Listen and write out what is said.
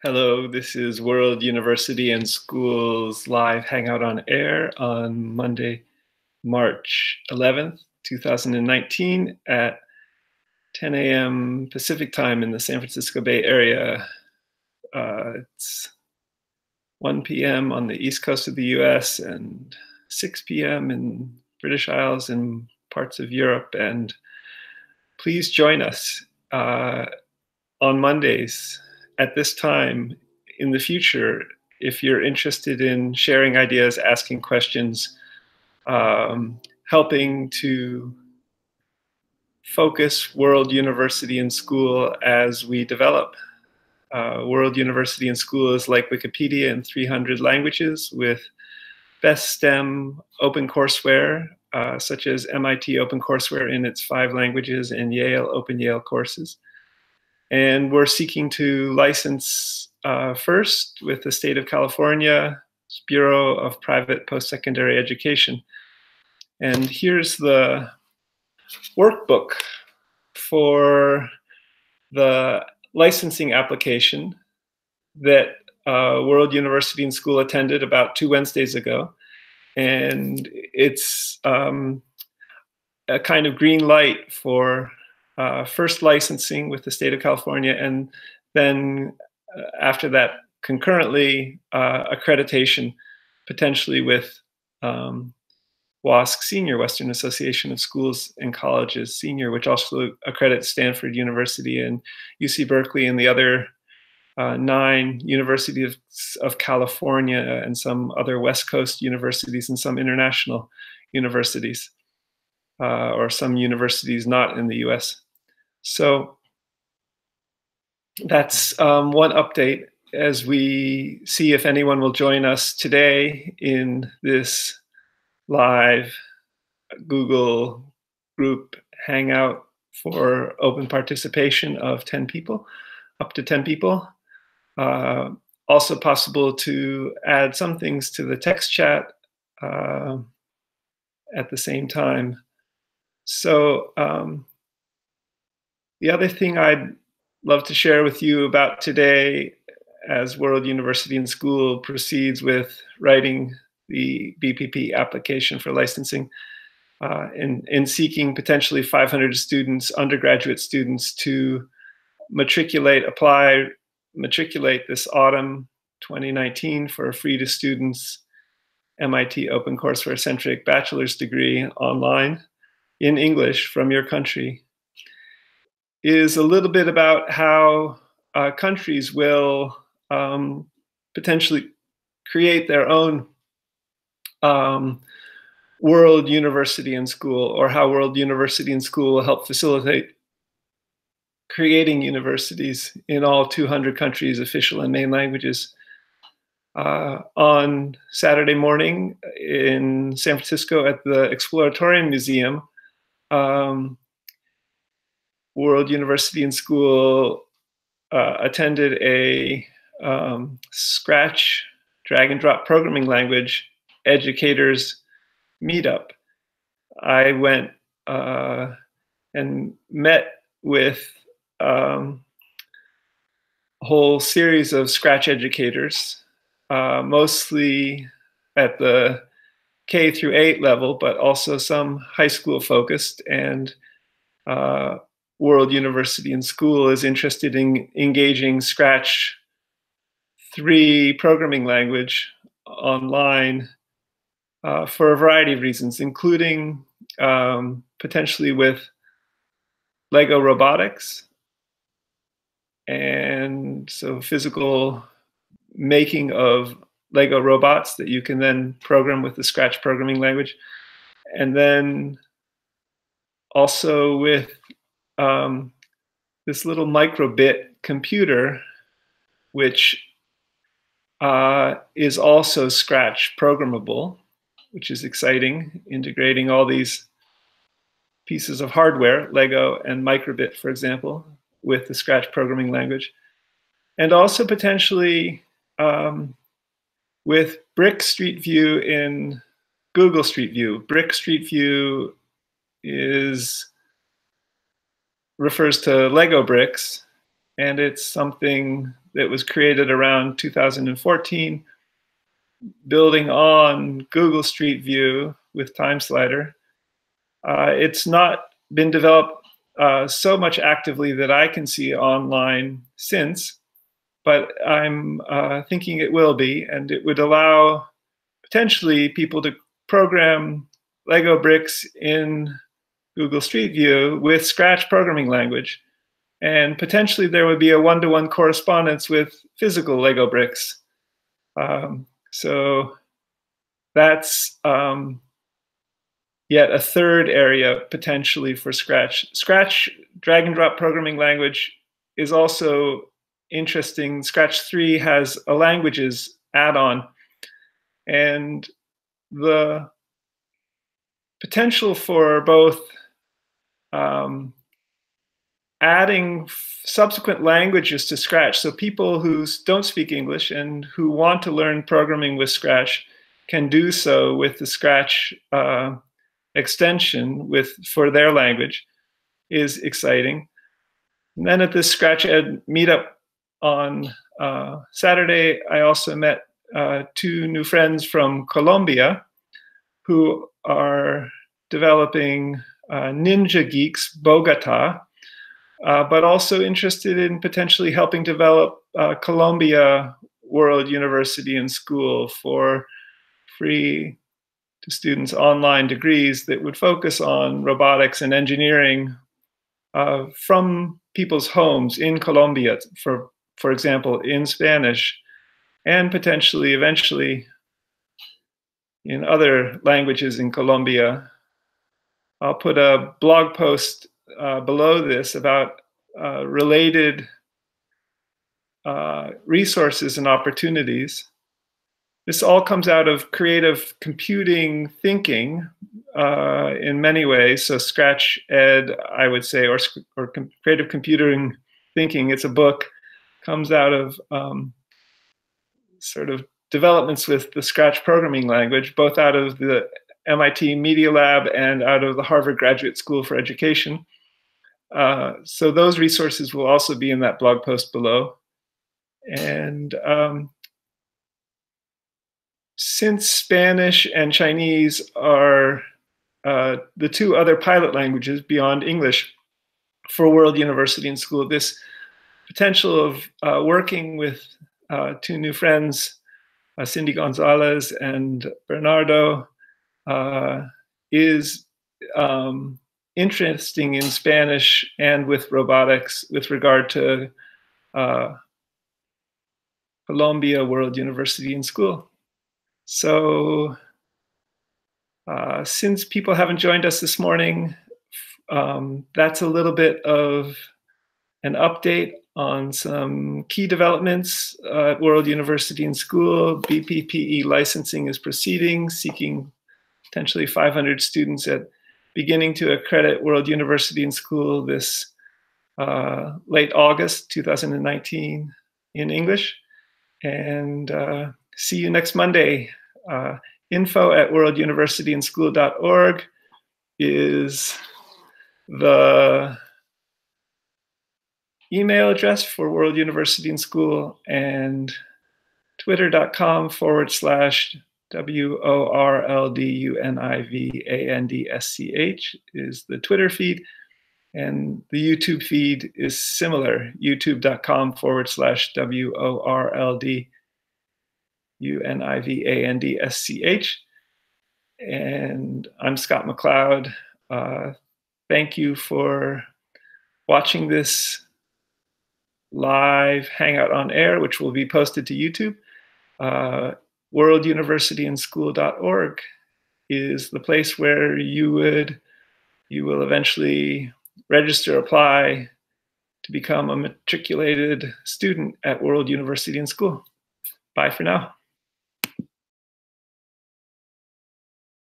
Hello, this is World University and Schools live hangout on air on Monday, March 11th, 2019 at 10 a.m. Pacific time in the San Francisco Bay Area. It's 1 p.m. on the East Coast of the US and 6 p.m. in British Isles and parts of Europe. And please join us on Mondays at this time in the future if you're interested in sharing ideas, asking questions, helping to focus World University and School as we develop. World University and School is like Wikipedia in 300 languages with best STEM OpenCourseWare, such as MIT OpenCourseWare in its 5 languages and Yale OpenYale Courses. And we're seeking to license first with the state of California Bureau of Private Post-Secondary Education. And here's the workbook for the licensing application that World University and School attended about 2 Wednesdays ago. And it's a kind of green light for first licensing with the state of California, and then after that, concurrently, accreditation, potentially with WUaS Senior, Western Association of Schools and Colleges Senior, which also accredits Stanford University and UC Berkeley and the other 9 universities of California and some other West Coast universities and some international universities, or some universities not in the US. So that's one update as we see if anyone will join us today in this live Google group hangout for open participation of 10 people, up to 10 people. Also possible to add some things to the text chat at the same time. So the other thing I'd love to share with you about today, as World University and School proceeds with writing the BPPE application for licensing, in seeking potentially 500 students, undergraduate students, to matriculate this autumn 2019 for a free to students MIT OpenCourseWare centric bachelor's degree online in English from your country, is a little bit about how countries will potentially create their own World University and School, or how World University and School will help facilitate creating universities in all 200 countries, official and main languages. On Saturday morning in San Francisco at the Exploratorium Museum, World University and School attended a Scratch drag and drop programming language educators meetup. I went and met with a whole series of Scratch educators, mostly at the K through 8 level, but also some high school focused. And World University and School is interested in engaging Scratch 3 programming language online for a variety of reasons, including potentially with Lego robotics, and so physical making of Lego robots that you can then program with the Scratch programming language, and then also with this little microbit computer, which is also Scratch programmable, which is exciting, integrating all these pieces of hardware, Lego and microbit, for example, with the Scratch programming language. And also potentially with Brick Street View in Google Street View. Brick Street View refers to Lego bricks, and it's something that was created around 2014, building on Google Street View with Time Slider. It's not been developed so much actively that I can see online since, but I'm thinking it will be, and it would allow potentially people to program Lego bricks in Google Street View with Scratch programming language. And potentially there would be a one-to-one correspondence with physical Lego bricks. So that's yet a third area potentially for Scratch. Scratch drag and drop programming language is also interesting. Scratch 3 has a languages add-on, and the potential for both adding subsequent languages to Scratch, so people who don't speak English and who want to learn programming with Scratch can do so with the Scratch extension for their language, is exciting. And then at this Scratch Ed meetup on Saturday, I also met 2 new friends from Colombia who are developing Ninja Geeks Bogota, but also interested in potentially helping develop Columbia World University and School for free to students online degrees that would focus on robotics and engineering from people's homes in Colombia, for example, in Spanish, and potentially eventually in other languages in Colombia. I'll put a blog post below this about related resources and opportunities. This all comes out of creative computing thinking in many ways. So Scratch Ed, I would say, or creative computing thinking, it's a book, comes out of sort of developments with the Scratch programming language, both out of the MIT Media Lab and out of the Harvard Graduate School for Education. So those resources will also be in that blog post below. And since Spanish and Chinese are the 2 other pilot languages beyond English for World University and School, this potential of working with 2 new friends, Cindy Gonzalez and Bernardo, is interesting in Spanish and with robotics with regard to Columbia World University and School. So since people haven't joined us this morning, that's a little bit of an update on some key developments at World University and School. BPPE licensing is proceeding, seeking potentially 500 students beginning to accredit World University and School this late August 2019 in English. And see you next Monday. info@worlduniversityandschool.org is the email address for World University and School, and twitter.com/WORLDUNIVANDSCH is the Twitter feed. And the YouTube feed is similar, youtube.com/WORLDUNIVANDSCH. And I'm Scott McLeod. Thank you for watching this live Hangout on Air, which will be posted to YouTube. worlduniversityandschool.org is the place where you will eventually register, apply to become a matriculated student at World University and School. Bye for now.